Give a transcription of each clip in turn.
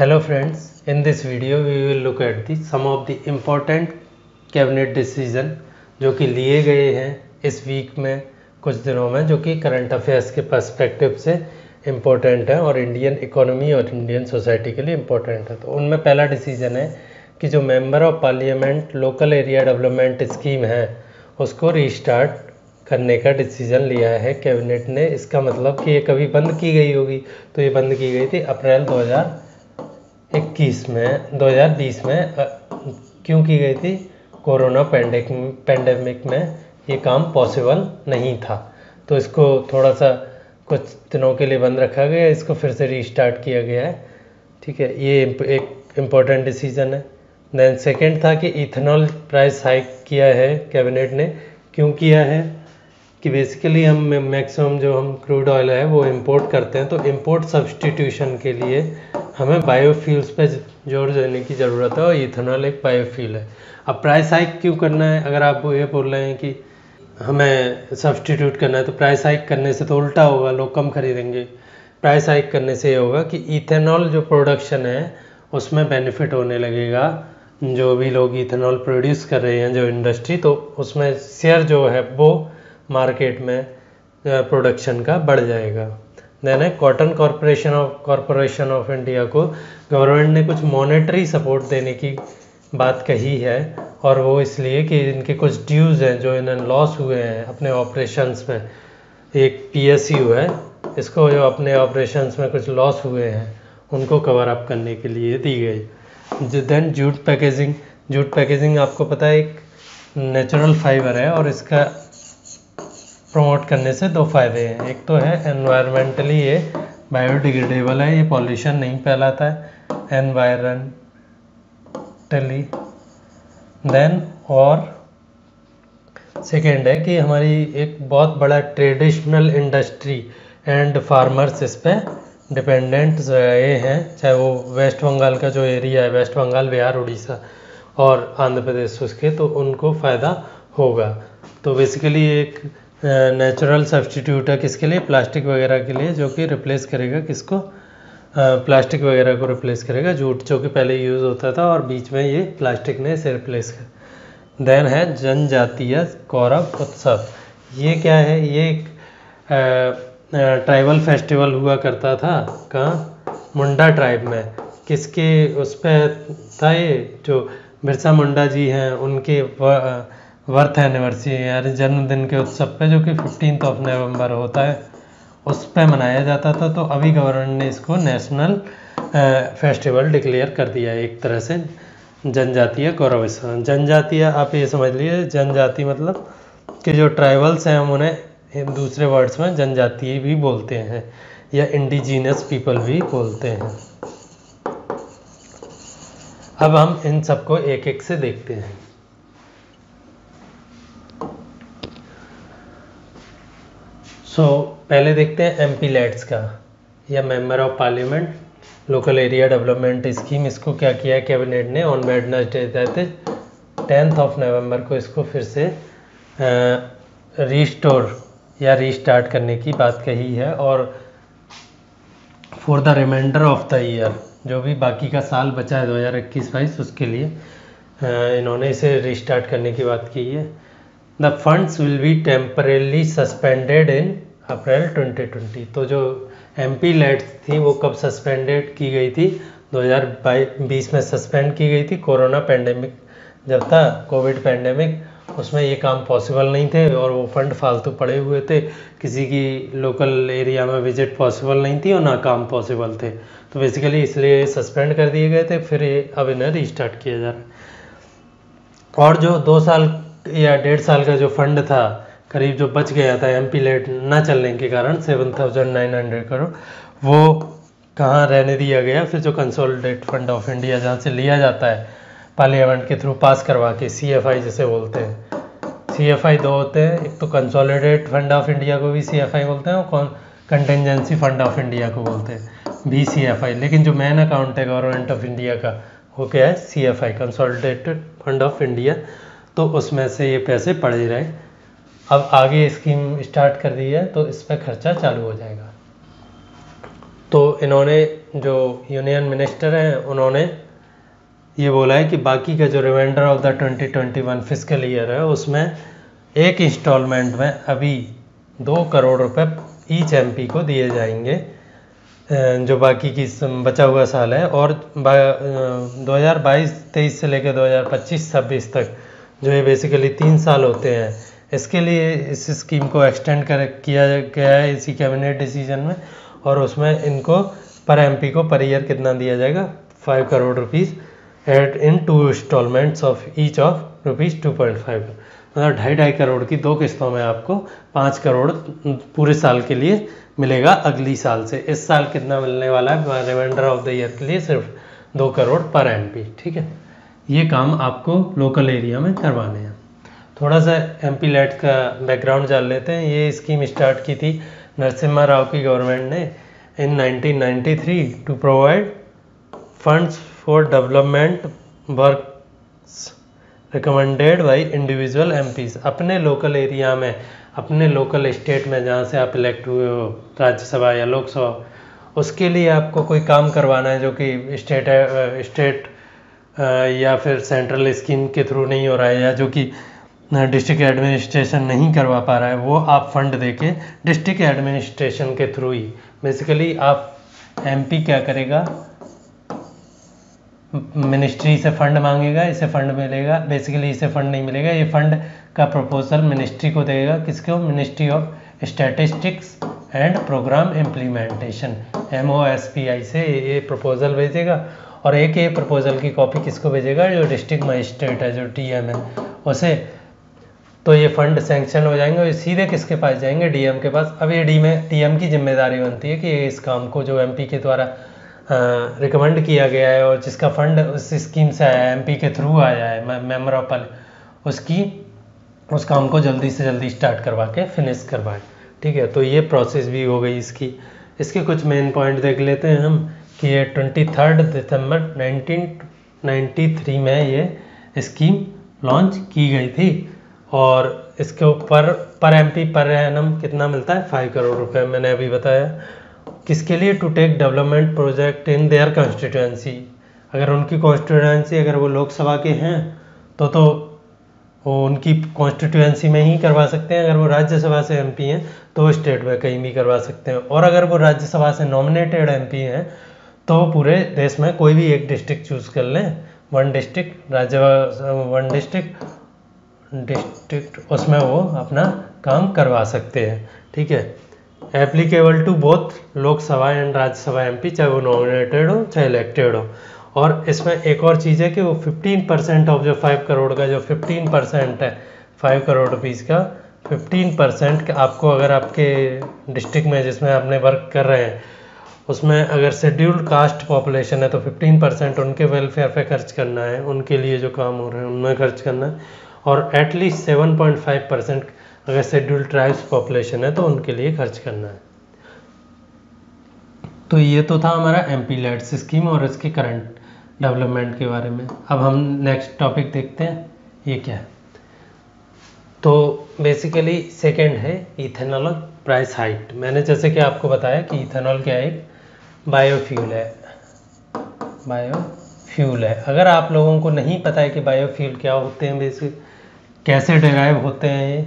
Hello friends, in this video we will look at some of the important cabinet decision जो कि लिए गए हैं इस वीक में, कुछ दिनों में, जो कि करंट अफेयर्स के पर्सपेक्टिव से इम्पोर्टेंट है और इंडियन इकोनॉमी और इंडियन सोसाइटी के लिए इम्पोर्टेंट है। तो उनमें पहला डिसीजन है कि जो member of parliament local area development scheme है उसको रीस्टार्ट करने का डिसीजन लिया है कैबिनेट ने। इसका मतलब कि ये कभी बंद की गई होगी, तो ये बंद की गई थी अप्रैल 2020 में। क्यों की गई थी? कोरोना पेंडेमिक में ये काम पॉसिबल नहीं था, तो इसको थोड़ा सा कुछ दिनों के लिए बंद रखा गया, इसको फिर से रीस्टार्ट किया गया है। ठीक है, ये एक इम्पोर्टेंट डिसीजन है। देन सेकंड था कि इथेनॉल प्राइस हाइक किया है कैबिनेट ने। क्यों किया है? कि बेसिकली हम मैक्सिमम जो हम क्रूड ऑयल है वो इंपोर्ट करते हैं, तो इंपोर्ट सब्सटीट्यूशन के लिए हमें बायोफ्यूल्स पे जोर देने की ज़रूरत है और इथेनॉल एक बायोफ्यूल है। अब प्राइस हाइक क्यों करना है? अगर आप ये बोल रहे हैं कि हमें सब्सटीट्यूट करना है, तो प्राइस हाइक करने से तो उल्टा होगा, लोग कम खरीदेंगे। प्राइस हाइक करने से ये होगा कि इथेनॉल जो प्रोडक्शन है उसमें बेनिफिट होने लगेगा। जो भी लोग इथेनॉल प्रोड्यूस कर रहे हैं, जो इंडस्ट्री, तो उसमें शेयर जो है वो मार्केट में प्रोडक्शन का बढ़ जाएगा। देन है कॉटन कॉरपोरेशन ऑफ इंडिया को गवर्नमेंट ने कुछ मॉनेटरी सपोर्ट देने की बात कही है, और वो इसलिए कि इनके कुछ ड्यूज़ हैं जो इन्हें लॉस हुए हैं अपने ऑपरेशंस में। एक PSU है, इसको जो अपने ऑपरेशंस में कुछ लॉस हुए हैं उनको कवर अप करने के लिए दी गई। देन जूट पैकेजिंग आपको पता है एक नेचुरल फाइबर है, और इसका प्रमोट करने से दो फायदे हैं। एक तो है एनवायरमेंटली ये बायोडिग्रेडेबल है, ये पॉल्यूशन नहीं फैलाता है एनवायरमेंटली। देन और सेकेंड है कि हमारी एक बहुत बड़ा ट्रेडिशनल इंडस्ट्री एंड फार्मर्स इस पर डिपेंडेंट रहे हैं, चाहे वो वेस्ट बंगाल का जो एरिया है, वेस्ट बंगाल, बिहार, उड़ीसा और आंध्र प्रदेश, उसके, तो उनको फ़ायदा होगा। तो बेसिकली एक नेचुरल सब्सटीट्यूट है किसके लिए? प्लास्टिक वगैरह के लिए, जो कि रिप्लेस करेगा किसको? प्लास्टिक वगैरह को रिप्लेस करेगा जूट, जो कि पहले यूज़ होता था और बीच में ये प्लास्टिक ने इसे रिप्लेस कर। देन है जनजातीय गौरव उत्सव। ये क्या है? ये एक ट्राइबल फेस्टिवल हुआ करता था। कहाँ? मुंडा ट्राइब में। किसके उस पर था ये? जो बिरसा मुंडा जी हैं उनके बर्थ एनिवर्सरी यानी जन्मदिन के उत्सव पे, जो कि 15 नवंबर होता है, उस पे मनाया जाता था। तो अभी गवर्नमेंट ने इसको नेशनल फेस्टिवल डिक्लेयर कर दिया है, एक तरह से जनजातीय गौरव उत्सव। जनजातीय आप ये समझ लीजिए, जनजाति मतलब कि जो ट्राइबल्स हैं हम उन्हें दूसरे वर्ड्स में जनजातीय भी बोलते हैं या इंडिजीनियस पीपल भी बोलते हैं। अब हम इन सबको एक एक से देखते हैं। पहले देखते हैं MP लैट्स का, या member of parliament local area development scheme. इसको क्या किया है कैबिनेट ने? ऑन वेडनेसडे 10 नवंबर को इसको फिर से रीस्टोर या रीस्टार्ट करने की बात कही है, और for the reminder of the year, जो भी बाकी का साल बचा है 2021-22, उसके लिए इन्होंने इसे रीस्टार्ट करने की बात की है। The funds will be temporarily suspended in April 2020। तो जो MP लैट्स थी वो कब सस्पेंडेड की गई थी? 2020 में सस्पेंड की गई थी। कोरोना पेंडेमिक जब था, कोविड पेंडेमिक, उसमें ये काम पॉसिबल नहीं थे और वो फंड फालतू पड़े हुए थे, किसी की लोकल एरिया में विजिट पॉसिबल नहीं थी और ना काम पॉसिबल थे, तो बेसिकली इसलिए सस्पेंड कर दिए गए थे। फिर ये अब इन्हें रीस्टार्ट किया जा रहा है। और जो 2 साल या 1.5 साल का जो फंड था करीब, जो बच गया था MP लैट ना चलने के कारण 7,900 करोड़, वो कहाँ रहने दिया गया? फिर जो कंसोलिडेट फंड ऑफ इंडिया, जहाँ से लिया जाता है पार्लियामेंट के थ्रू पास करवा के, CFI जिसे बोलते हैं। CFI 2 होते हैं, एक तो कंसोलिडेट फंड ऑफ इंडिया को भी CFI बोलते हैं और कंटेंजेंसी फंड ऑफ इंडिया को बोलते हैं BCFI। लेकिन जो मेन अकाउंट है गवर्नमेंट ऑफ इंडिया का, वो क्या है? CFI, consolidated fund of India. तो उसमें से ये पैसे पड़े रहे। अब आगे स्कीम स्टार्ट कर दी है तो इस पर खर्चा चालू हो जाएगा। तो इन्होंने जो यूनियन मिनिस्टर हैं उन्होंने ये बोला है कि बाकी का जो reminder of the 2021 fiscal year है उसमें एक इंस्टॉलमेंट में अभी 2 करोड़ रुपए ईच एमपी को दिए जाएंगे, जो बाकी की बचा हुआ साल है। और 2022-23 से लेकर 2025-26 तक जो ये बेसिकली 3 साल होते हैं, इसके लिए इस स्कीम को एक्सटेंड किया गया है इसी कैबिनेट डिसीजन में। और उसमें इनको पर एमपी को पर ईयर कितना दिया जाएगा, 5 crore rupees at in 2 installments of each of rupees 2.5, मतलब 2.5 करोड़ की 2 किस्तों में आपको 5 करोड़ पूरे साल के लिए मिलेगा अगली साल से। इस साल कितना मिलने वाला है रिमाइंडर ऑफ द ईयर के लिए, सिर्फ 2 करोड़ पर एमपी। ठीक है, ये काम आपको लोकल एरिया में करवाने हैं। थोड़ा सा एमपी लैट का बैकग्राउंड जान लेते हैं। ये स्कीम स्टार्ट की थी नरसिम्हा राव की गवर्नमेंट ने in 1993 to provide funds for development works recommended by individual MPs. अपने लोकल एरिया में, अपने लोकल स्टेट में जहाँ से आप इलेक्ट हुए हो राज्यसभा या लोकसभा, उसके लिए आपको कोई काम करवाना है जो कि स्टेट या फिर सेंट्रल स्कीम के थ्रू नहीं हो रहा है, या जो कि डिस्ट्रिक्ट एडमिनिस्ट्रेशन नहीं करवा पा रहा है, वो आप फंड देके डिस्ट्रिक्ट एडमिनिस्ट्रेशन के थ्रू ही बेसिकली आप एमपी क्या करेगा, मिनिस्ट्री से फंड मांगेगा, इसे फंड मिलेगा। बेसिकली इसे फंड नहीं मिलेगा, ये फंड का प्रपोजल मिनिस्ट्री को देगा। किसको? Ministry of statistics and programme implementation, MOSPI से ये प्रपोजल भेजेगा। और एक ये प्रपोजल की कॉपी किसको भेजेगा? जो डिस्ट्रिक्ट मजिस्ट्रेट है, जो DM है, उसे। तो ये फंड सैंक्शन हो जाएंगे और सीधे किसके पास जाएंगे? DM के पास। अब ये DM की जिम्मेदारी बनती है कि इस काम को जो MP के द्वारा रिकमेंड किया गया है और जिसका फंड उस स्कीम से आया है, MP के थ्रू आया है, मेंबर ऑफ उस काम को जल्दी से जल्दी स्टार्ट करवा के फिनिश करवाएं। ठीक है, तो ये प्रोसेस भी हो गई इसकी। इसके कुछ मेन पॉइंट देख लेते हैं हम कि ये 23 दिसंबर 1993 में ये स्कीम लॉन्च की गई थी। और इसके ऊपर पर एमपी पर एनम कितना मिलता है? 5 करोड़ रुपए मैंने अभी बताया। किसके लिए? To take development project in their constituency. अगर उनकी कॉन्स्टिट्यूएंसी, अगर वो लोकसभा के हैं तो वो उनकी कॉन्स्टिट्यूएंसी में ही करवा सकते हैं। अगर वो राज्यसभा से MP हैं तो स्टेट में कहीं भी करवा सकते हैं। और अगर वो राज्यसभा से नॉमिनेटेड MP हैं तो पूरे देश में कोई भी एक डिस्ट्रिक्ट चूज़ कर लें, वन डिस्ट्रिक्ट, उसमें वो अपना काम करवा सकते हैं। ठीक है, applicable to both Lok Sabha and Rajya Sabha MP, चाहे वो नॉमिनेटेड हो चाहे इलेक्टेड हो। और इसमें एक और चीज़ है कि वो 15% ऑफ जो 5 करोड़ का जो 15% है, 5 करोड़ रुपीज़ का 15% आपको, अगर आपके डिस्ट्रिक्ट में जिसमें आपने वर्क कर रहे हैं उसमें अगर शेड्यूल्ड कास्ट पॉपुलेशन है तो 15% उनके वेलफेयर पे खर्च करना है, उनके लिए जो काम हो रहे हैं उनमें खर्च करना है। और एटलीस्ट 7.5% अगर शेड्यूल्ड ट्राइब्स पॉपुलेशन है तो उनके लिए खर्च करना है। तो ये तो था हमारा MP लैट्स स्कीम और इसके करंट डेवलपमेंट के बारे में। अब हम नेक्स्ट टॉपिक देखते हैं, ये क्या है। तो बेसिकली सेकंड है इथेनॉल प्राइस हाइक। मैंने जैसे कि आपको बताया कि इथेनॉल क्या है, एक बायोफ्यूल है। अगर आप लोगों को नहीं पता है कि बायोफ्यूल क्या होते हैं, बेसिक कैसे डिराइव होते हैं ये,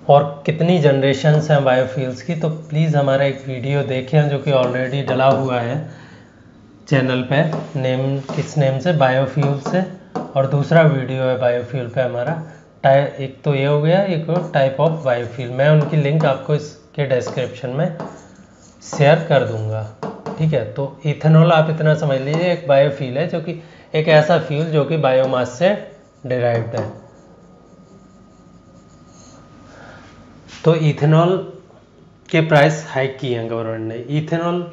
और कितनी जनरेशन्स हैं बायोफ्यूल्स की, तो प्लीज़ हमारा एक वीडियो देखें जो कि ऑलरेडी डला हुआ है चैनल पे, किस नेम से, बायोफ्यूल से। और दूसरा वीडियो है बायोफ्यूल पे हमारा, एक तो ये हो गया, एक टाइप ऑफ बायोफ्यूल। मैं उनकी लिंक आपको इसके डिस्क्रिप्शन में शेयर कर दूंगा। ठीक है, तो इथेनॉल आप इतना समझ लीजिए एक बायोफ्यूल है, जो कि एक ऐसा फ्यूल जो कि बायोमास से डिराइव्ड है। तो इथेनॉल के प्राइस हाइक किए हैं गवर्नमेंट ने। इथेनॉल,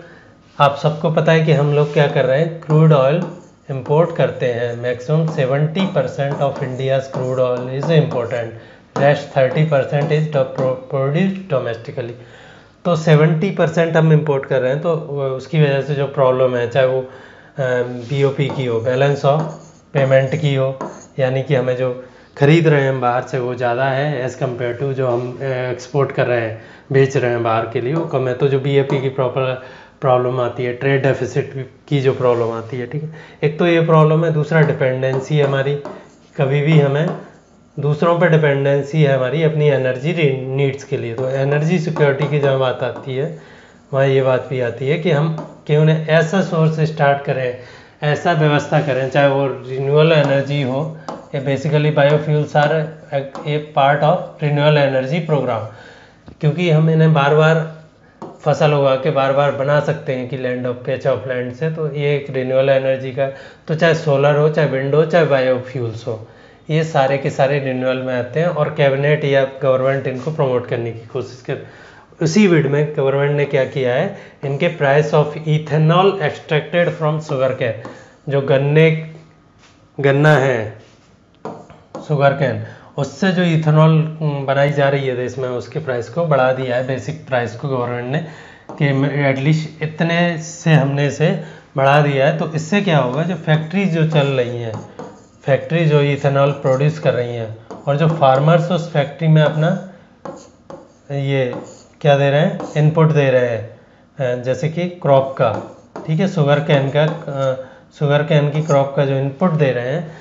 आप सबको पता है कि हम लोग क्या कर रहे हैं, क्रूड ऑयल इंपोर्ट करते हैं। Maximum 70% of India's crude oil is important, rest 30% is produced domestically. तो 70% हम इंपोर्ट कर रहे हैं, तो उसकी वजह से जो प्रॉब्लम है, चाहे वो BOP की हो, बैलेंस ऑफ पेमेंट की हो, यानी कि हमें जो खरीद रहे हैं बाहर से वो ज़्यादा है एज़ कम्पेयर टू जो हम एक्सपोर्ट कर रहे हैं, बेच रहे हैं बाहर के लिए, वो कम है। तो जो BOP की प्रॉब्लम आती है, ट्रेड डेफिसिट की जो प्रॉब्लम आती है, ठीक है। एक तो ये प्रॉब्लम है, दूसरा डिपेंडेंसी है हमारी, कभी भी हमें दूसरों पर डिपेंडेंसी है हमारी अपनी एनर्जी नीड्स के लिए। तो एनर्जी सिक्योरिटी की जब बात आती है वहाँ ये बात भी आती है कि हम क्यों न ऐसा सोर्स स्टार्ट करें, ऐसा व्यवस्था करें, चाहे वो रिन्यूएबल एनर्जी हो, ये basically biofuels are a part of renewable energy programme, क्योंकि हम इन्हें बार बार फसल उगा के बार बार बना सकते हैं कि land of patch of land से। तो ये एक रिन्यूएबल एनर्जी का, तो चाहे सोलर हो, चाहे विंड हो, चाहे बायोफ्यूल्स हो, ये सारे के सारे रिन्यूएबल में आते हैं और कैबिनेट या गवर्नमेंट इनको प्रमोट करने की कोशिश कर। उसी विड में गवर्नमेंट ने क्या किया है, इनके price of ethanol extracted from sugar cane, जो गन्ना है शुगर कैन, उससे जो इथेनॉल बनाई जा रही है देश में, उसके प्राइस को बढ़ा दिया है, बेसिक प्राइस को गवर्नमेंट ने, कि एटलीस्ट इतने से हमने इसे बढ़ा दिया है। तो इससे क्या होगा, जो फैक्ट्रीज जो चल रही हैं, फैक्ट्री जो इथेनॉल प्रोड्यूस कर रही हैं, और जो फार्मर्स उस फैक्ट्री में अपना ये क्या दे रहे हैं, इनपुट दे रहे हैं, जैसे कि क्रॉप का, ठीक है, शुगर कैन की क्रॉप का जो इनपुट दे रहे हैं,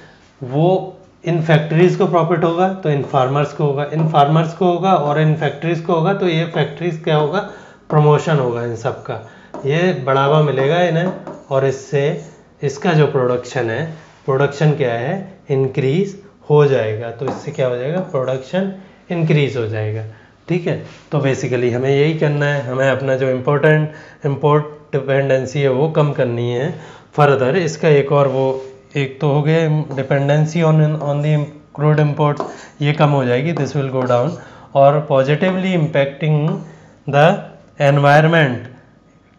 वो इन फैक्ट्रीज़ को प्रॉफिट होगा तो इन फार्मर्स को होगा, इन फार्मर्स को होगा और इन फैक्ट्रीज़ को होगा, तो ये फैक्ट्रीज़ क्या होगा, प्रमोशन होगा इन सब का, ये बढ़ावा मिलेगा इन्हें, और इससे इसका जो प्रोडक्शन क्या है, इंक्रीज हो जाएगा। तो इससे क्या हो जाएगा, प्रोडक्शन इंक्रीज हो जाएगा, ठीक है। तो बेसिकली हमें यही करना है, हमें अपना जो इम्पोर्ट डिपेंडेंसी है वो कम करनी है फर्दर। इसका एक तो हो गया dependency on the crude imports, ये कम हो जाएगी, दिस विल गो डाउन, और पॉजिटिवली इम्पैक्टिंग द एनवायरनमेंट,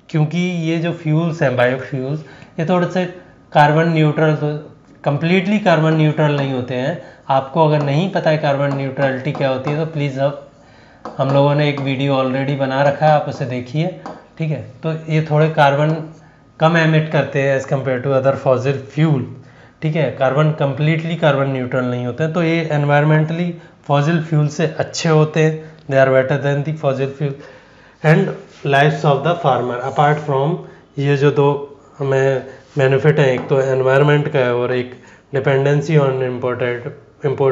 क्योंकि ये जो फ्यूल्स हैं, बायोफ्यूल्स, ये थोड़े से carbon neutral, completely carbon neutral नहीं होते हैं। आपको अगर नहीं पता है कार्बन न्यूट्रलिटी क्या होती है, तो प्लीज़ हम लोगों ने एक वीडियो ऑलरेडी बना रखा है, आप उसे देखिए, ठीक है। तो ये थोड़े कार्बन कम एमिट करते हैं as compare to other fossil fuel, ठीक है। कार्बन कंप्लीटली कार्बन न्यूट्रल नहीं होते हैं, तो ये एनवायरमेंटली फॉसिल फ्यूल से अच्छे होते हैं, they are better than the fossil fuel. And lifes of the farmer, apart from ये जो दो हमें बेनिफिट है, एक तो एनवायरनमेंट का है और एक डिपेंडेंसी ऑन इम्पोर्ट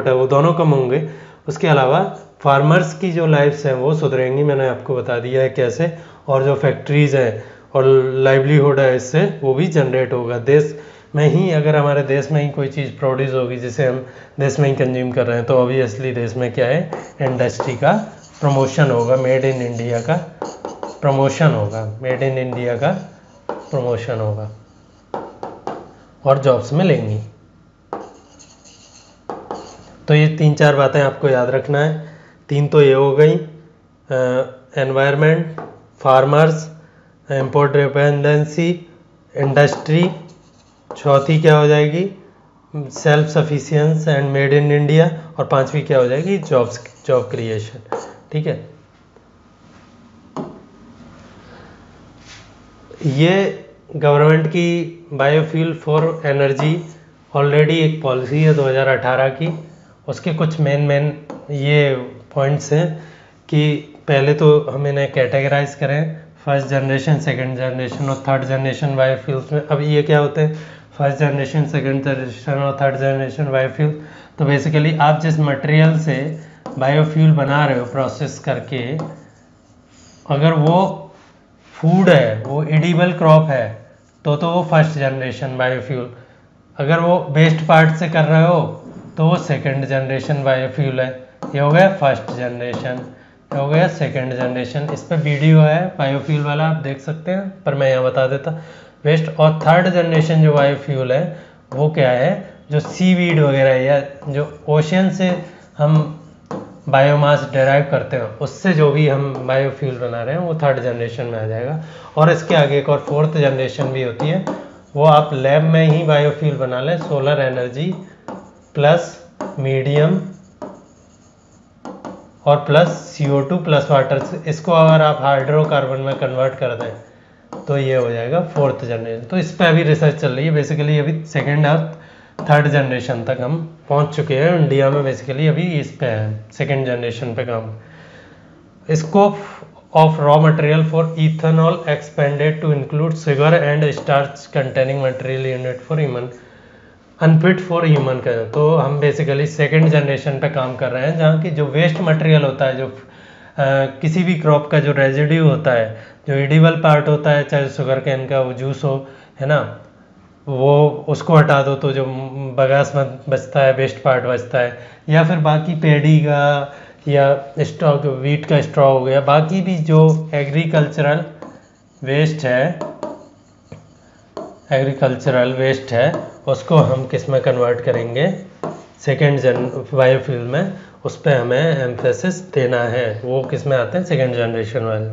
है, वो दोनों कम होंगे। उसके अलावा फार्मर्स की जो लाइफ्स हैं वो सुधरेंगी, मैंने आपको बता दिया है कैसे, और जो फैक्ट्रीज़ हैं और लाइवलीहुड है इससे वो भी जनरेट होगा। देश में ही, अगर हमारे देश में ही कोई चीज़ प्रोड्यूस होगी जिसे हम देश में ही कंज्यूम कर रहे हैं, तो ऑब्वियसली देश में क्या है, इंडस्ट्री का प्रमोशन होगा, मेड इन इंडिया का प्रमोशन होगा, मेड इन इंडिया का प्रमोशन होगा और जॉब्स मिलेंगी। तो ये 3-4 बातें आपको याद रखना है। 3 तो ये हो गई, environment, farmers, import dependency, industry. चौथी क्या हो जाएगी, self sufficiency and made in India, और 5वीं क्या हो जाएगी, जॉब क्रिएशन, ठीक है। ये गवर्नमेंट की बायोफ्यूल फॉर एनर्जी ऑलरेडी एक पॉलिसी है 2018 की, उसके कुछ मेन ये पॉइंट्स हैं कि पहले तो हम इन्हें कैटेगराइज करें, फर्स्ट जनरेशन, सेकंड जनरेशन और थर्ड जनरेशन बायोफ्यूल्स में। अब ये क्या होते हैं, फर्स्ट जनरेशन, सेकंड जनरेशन और थर्ड जनरेशन बायोफ्यूल। तो बेसिकली आप जिस मटेरियल से बायोफ्यूल बना रहे हो प्रोसेस करके, अगर वो फूड है, वो एडिबल क्रॉप है, तो वो फर्स्ट जनरेशन बायोफ्यूल। अगर वो वेस्ट पार्ट से कर रहे हो तो वो सेकंड जनरेशन बायोफ्यूल है। ये हो गया फर्स्ट जनरेशन, ये हो गया सेकंड जनरेशन। इस पर वीडियो है बायोफ्यूल वाला, आप देख सकते हैं, पर मैं यहाँ बता देता। वेस्ट और थर्ड जनरेशन जो बायोफ्यूल है वो क्या है, जो सीवीड वगैरह या जो ओशन से हम बायोमास डेराइव करते हैं, उससे जो भी हम बायोफ्यूल बना रहे हैं वो थर्ड जनरेशन में आ जाएगा। और इसके आगे एक और फोर्थ जनरेशन भी होती है, वो आप लैब में ही बायोफ्यूल बना लें, सोलर एनर्जी प्लस मीडियम और प्लस CO2 प्लस वाटर। इसको अगर आप हाइड्रोकार्बन में कन्वर्ट कर दें तो ये हो जाएगा फोर्थ जनरेशन। तो इस पर अभी रिसर्च चल रही है, बेसिकली अभी सेकेंड और थर्ड जनरेशन तक हम पहुंच चुके हैं इंडिया में। बेसिकली अभी इस पे है, सेकेंड जनरेशन पे काम। इसको of raw material for ethanol expanded to include sugar and starch containing material unit for human unfit for human का। तो हम बेसिकली सेकेंड जनरेशन पे काम कर रहे हैं जहाँ की जो वेस्ट मटेरियल होता है, जो किसी भी क्रॉप का जो रेजिड्यू होता है, जो एडिबल पार्ट होता है, चाहे शुगर कैन का वो जूस हो, है ना, वो उसको हटा दो तो जो बगास में बचता है, वेस्ट पार्ट बचता है, या फिर बाकी पेडी का या स्टॉक वीट का स्ट्रॉ हो गया, बाकी भी जो एग्रीकल्चरल वेस्ट है उसको हम किस में कन्वर्ट करेंगे, सेकेंड जन बायोफ्यूल में। उस पर हमें एम्फेसिस देना है, वो किस में आते हैं, सेकेंड जनरेशन वाले।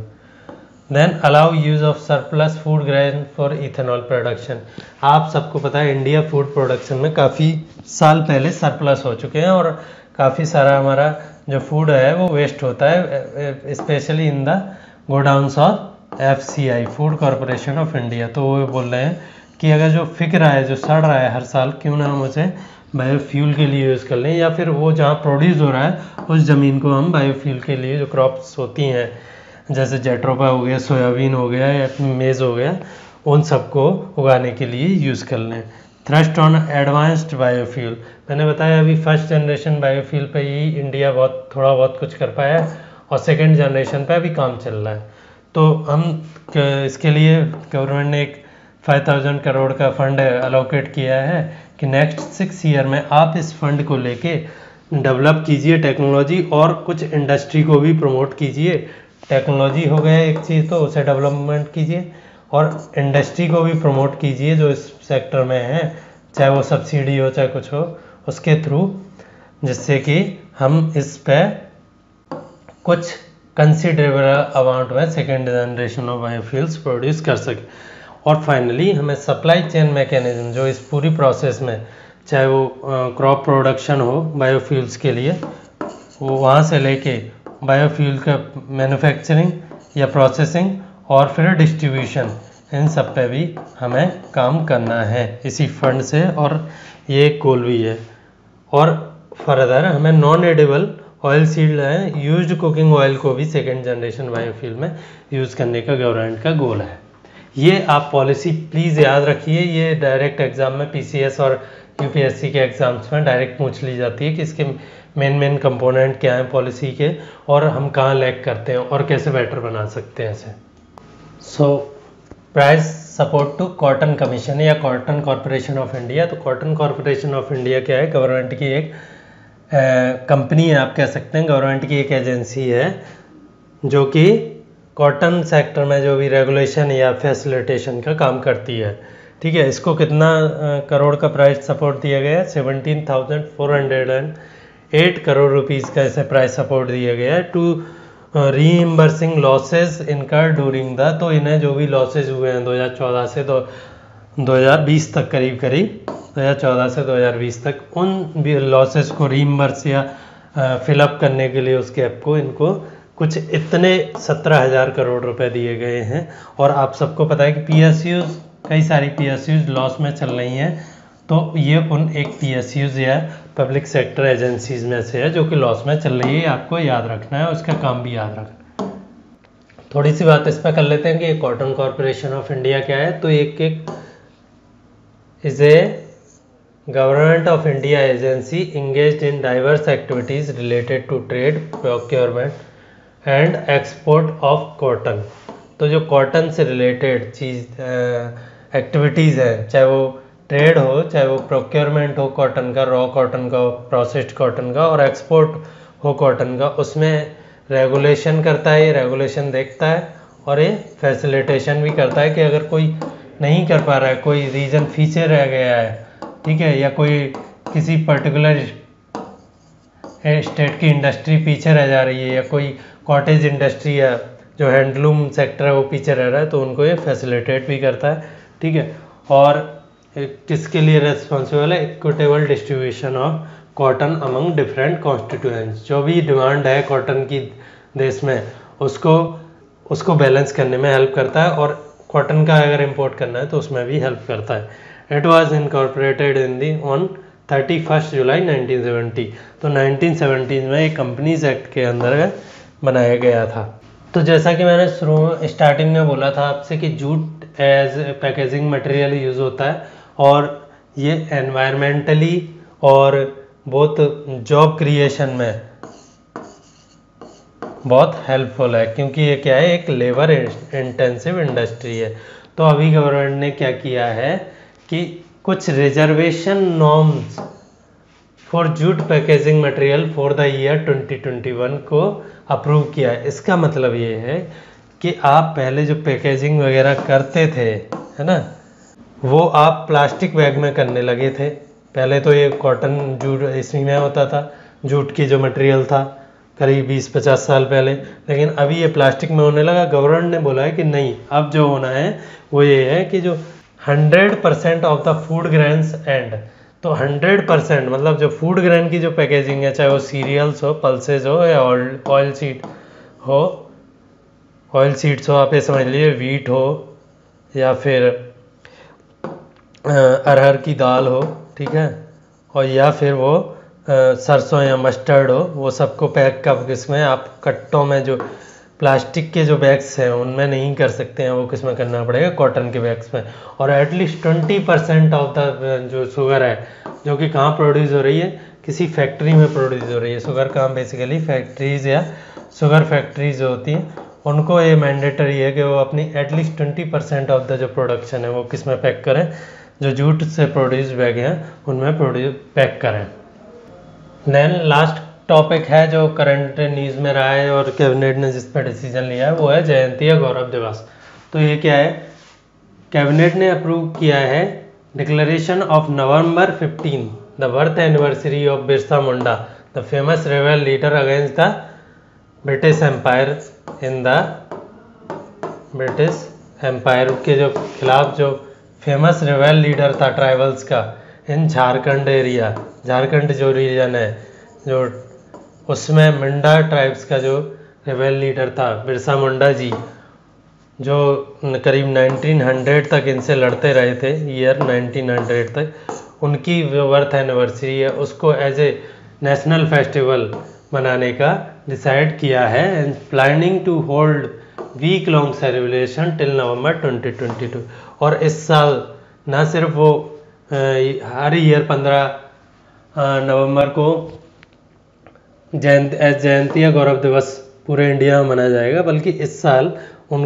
Then allow use of surplus food grain for ethanol production. आप सबको पता है इंडिया फूड प्रोडक्शन में काफ़ी साल पहले सरप्लस हो चुके हैं और काफ़ी सारा हमारा जो फूड है वो वेस्ट होता है, specially in the godowns of FCI, food corporation of India. तो वो बोल रहे हैं कि अगर जो फिक रहा है, जो सड़ रहा है हर साल, क्यों ना हम उसे बायोफ्यूल के लिए यूज़ कर लें, या फिर वो जहाँ प्रोड्यूस हो रहा है उस ज़मीन को हम बायोफ्यूल के लिए, जो क्रॉप्स होती हैं जैसे जेट्रोपा हो गया, सोयाबीन हो गया या मेज़ हो गया, उन सबको उगाने के लिए यूज़ कर लें। थ्रस्ट ऑन एडवांस्ड बायोफ्यूल, मैंने बताया अभी फर्स्ट जनरेशन बायोफ्यूल पे ही इंडिया थोड़ा बहुत कुछ कर पाया है और सेकेंड जनरेशन पे अभी काम चल रहा है। तो हम इसके लिए गवर्नमेंट ने एक 5000 करोड़ का फंड अलोकेट किया है कि नेक्स्ट 6 ईयर में आप इस फंड को लेके डेवलप कीजिए टेक्नोलॉजी और कुछ इंडस्ट्री को भी प्रमोट कीजिए। टेक्नोलॉजी हो गया एक चीज़ तो उसे डेवलपमेंट कीजिए और इंडस्ट्री को भी प्रमोट कीजिए जो इस सेक्टर में है, चाहे वो सब्सिडी हो चाहे कुछ हो, उसके थ्रू, जिससे कि हम इस पे कुछ कंसिडरेबल अमाउंट में second generation of biofuels produce कर सके। और फाइनली हमें सप्लाई चेन मैकेनिज्म जो इस पूरी प्रोसेस में, चाहे वो क्रॉप प्रोडक्शन हो बायोफ्यूल्स के लिए, वो वहाँ से लेके बायोफ्यूल का मैन्युफैक्चरिंग या प्रोसेसिंग और फिर डिस्ट्रीब्यूशन, इन सब पे भी हमें काम करना है इसी फंड से, और ये एक गोल भी है। और फर्दर हमें नॉन एडिबल ऑयल सीड है, यूज्ड कुकिंग ऑयल को भी सेकेंड जनरेशन बायोफ्यूल में यूज़ करने का गवर्नमेंट का गोल है। ये आप पॉलिसी प्लीज़ याद रखिए, ये डायरेक्ट एग्जाम में PCS और UPSC के एग्जाम्स में डायरेक्ट पूछ ली जाती है कि इसके मेन कंपोनेंट क्या हैं पॉलिसी के, और हम कहाँ लैग करते हैं और कैसे बेटर बना सकते हैं इसे। So price support to cotton commission या कॉटन कॉरपोरेशन ऑफ इंडिया। तो कॉटन कॉरपोरेशन ऑफ इंडिया क्या है, गवर्नमेंट की एक कंपनी है, आप कह सकते हैं गवर्नमेंट की एक एजेंसी है जो कि कॉटन सेक्टर में जो भी रेगुलेशन या फैसिलिटेशन का काम करती है। ठीक है, इसको कितना करोड़ का प्राइस सपोर्ट दिया गया है, 17,408 करोड़ रुपीस का इसे प्राइस सपोर्ट दिया गया है टू रीइंबर्सिंग लॉसेस इनकर ड्यूरिंग द। तो इन्हें जो भी लॉसेज हुए हैं 2014 से तो 2020 तक, करीब 2014 से 2020 तक, उन लॉसेस को रीइंबर्स या फिलअप करने के लिए उस गैप को इनको कुछ इतने 17,000 करोड़ रुपए दिए गए हैं। और आप सबको पता है कि PSUs, कई सारी PSUs लॉस में चल रही हैं, तो ये उन एक PSUs या पब्लिक सेक्टर एजेंसीज में से है जो कि लॉस में चल रही है, आपको याद रखना है, उसका काम भी याद रखना है। थोड़ी सी बात इस पर कर लेते हैं कि कॉटन कॉरपोरेशन ऑफ इंडिया क्या है। तो एक is a government of India agency engaged in diverse activities related to trade, procurement and export of cotton. तो जो कॉटन से रिलेटेड चीज़ एक्टिविटीज़ हैं, चाहे वो ट्रेड हो, चाहे वो प्रोक्योरमेंट हो कॉटन का, रॉ कॉटन का, प्रोसेस्ड कॉटन का, और एक्सपोर्ट हो कॉटन का, उसमें रेगुलेशन करता है, ये रेगुलेशन देखता है और ये फैसिलिटेशन भी करता है कि अगर कोई नहीं कर पा रहा है, कोई रीजन पीछे रह गया है, ठीक है, या कोई किसी पर्टिकुलर स्टेट की इंडस्ट्री पीछे रह जा रही है, या कोई कॉटेज इंडस्ट्री या जो हैंडलूम सेक्टर है वो पीछे रह रहा है, तो उनको ये फैसिलिटेट भी करता है। ठीक है, और किसके लिए रेस्पॉन्सिबल है, equitable distribution of cotton among different constituents. जो भी डिमांड है कॉटन की देश में, उसको बैलेंस करने में हेल्प करता है, और कॉटन का अगर इंपोर्ट करना है तो उसमें भी हेल्प करता है। It was incorporated in the on 31 जुलाई 1970। तो 1970 में एक कंपनीज एक्ट के अंदर बनाया गया था। तो जैसा कि मैंने शुरू स्टार्टिंग में बोला था आपसे कि jute as packaging material use होता है और ये एनवायरमेंटली और बहुत जॉब क्रिएशन में बहुत हेल्पफुल है, क्योंकि ये क्या है, एक लेबर इंटेंसिव इंडस्ट्री है। तो अभी गवर्नमेंट ने क्या किया है कि कुछ reservation norms for jute packaging material for the year 2021 को अप्रूव किया है। इसका मतलब ये है कि आप पहले जो पैकेजिंग वगैरह करते थे, है ना, वो आप प्लास्टिक बैग में करने लगे थे। पहले तो ये कॉटन जूट इसी में होता था, जूट की जो मटेरियल था करीब 20-50 साल पहले, लेकिन अभी ये प्लास्टिक में होने लगा। गवर्नमेंट ने बोला है कि नहीं, अब जो होना है वो ये है कि जो 100% of the food grains and, तो 100% मतलब जो फूड ग्रेन की जो पैकेजिंग है, चाहे वो सीरियल्स हो, पल्सेज हो या ऑयल सीड्स हो, आप ये समझ लीजिए, वीट हो या फिर अरहर की दाल हो, ठीक है, और या फिर वो सरसों या मस्टर्ड हो, वो सबको पैक कब किसमें आप कट्टों में, जो प्लास्टिक के जो बैग्स हैं उनमें नहीं कर सकते हैं, वो किस में करना पड़ेगा, कॉटन के बैग्स में। और एटलीस्ट 20% ऑफ द जो शुगर है जो कि कहाँ प्रोड्यूस हो रही है, किसी फैक्ट्री में प्रोड्यूस हो रही है। शुगर कहाँ बेसिकली फैक्ट्रीज या शुगर फैक्ट्रीज जो होती हैं उनको ये मैंडेटरी है कि वो अपनी एटलीस्ट 20% ऑफ द जो प्रोडक्शन है वो किस में पैक करें, जो जूट से प्रोड्यूस बैग हैं उनमें पैक करें। देन लास्ट टॉपिक है जो करंट न्यूज़ में रहा है और कैबिनेट ने जिस पर डिसीजन लिया है वो है जयंती गौरव दिवस। तो ये क्या है, कैबिनेट ने अप्रूव किया है declaration of November 15 the birth anniversary of Birsa Munda, the famous rebel leader against the British empire in the British empire के जो खिलाफ जो फेमस रेबल लीडर था ट्राइबल्स का इन झारखंड एरिया, झारखंड जो रीजन है जो उसमें मुंडा ट्राइब्स का जो रेबल लीडर था बिरसा मुंडा जी, जो करीब 1900 तक इनसे लड़ते रहे थे, ईयर 1900 तक, उनकी जो बर्थ एनिवर्सरी है उसको एज ए नेशनल फेस्टिवल मनाने का डिसाइड किया है and planning to hold week long celebration till November 2022। और इस साल ना सिर्फ वो हर ईयर 15 नवंबर को जयंती गौरव दिवस पूरे इंडिया में मनाया जाएगा, बल्कि इस साल उन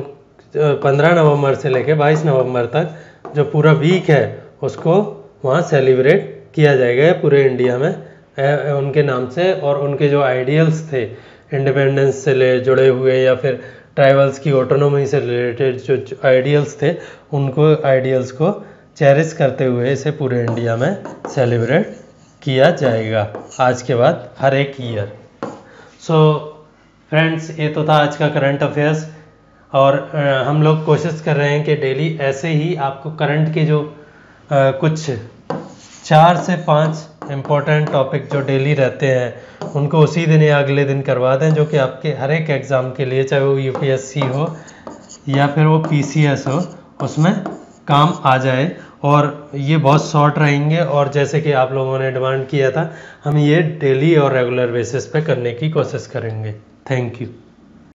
15 नवंबर से लेकर 22 नवंबर तक जो पूरा वीक है उसको वहाँ सेलिब्रेट किया जाएगा पूरे इंडिया में उनके नाम से। और उनके जो आइडियल्स थे इंडिपेंडेंस से जुड़े हुए या फिर ट्राइबल्स की ऑटोनॉमी से रिलेटेड जो आइडियल्स थे, उनको आइडियल्स को चेरिश करते हुए इसे पूरे इंडिया में सेलिब्रेट किया जाएगा आज के बाद हर एक ईयर। सो फ्रेंड्स, ये तो था आज का करंट अफेयर्स और हम लोग कोशिश कर रहे हैं कि डेली ऐसे ही आपको करंट के जो कुछ 4 से 5 इम्पोर्टेंट टॉपिक जो डेली रहते हैं उनको उसी दिन या अगले दिन करवा दें, जो कि आपके हर एक एग्ज़ाम के लिए, चाहे वो UPSC हो या फिर वो PCS हो, उसमें काम आ जाए। और ये बहुत शॉर्ट रहेंगे और जैसे कि आप लोगों ने डिमांड किया था, हम ये डेली और रेगुलर बेसिस पे करने की कोशिश करेंगे। Thank you.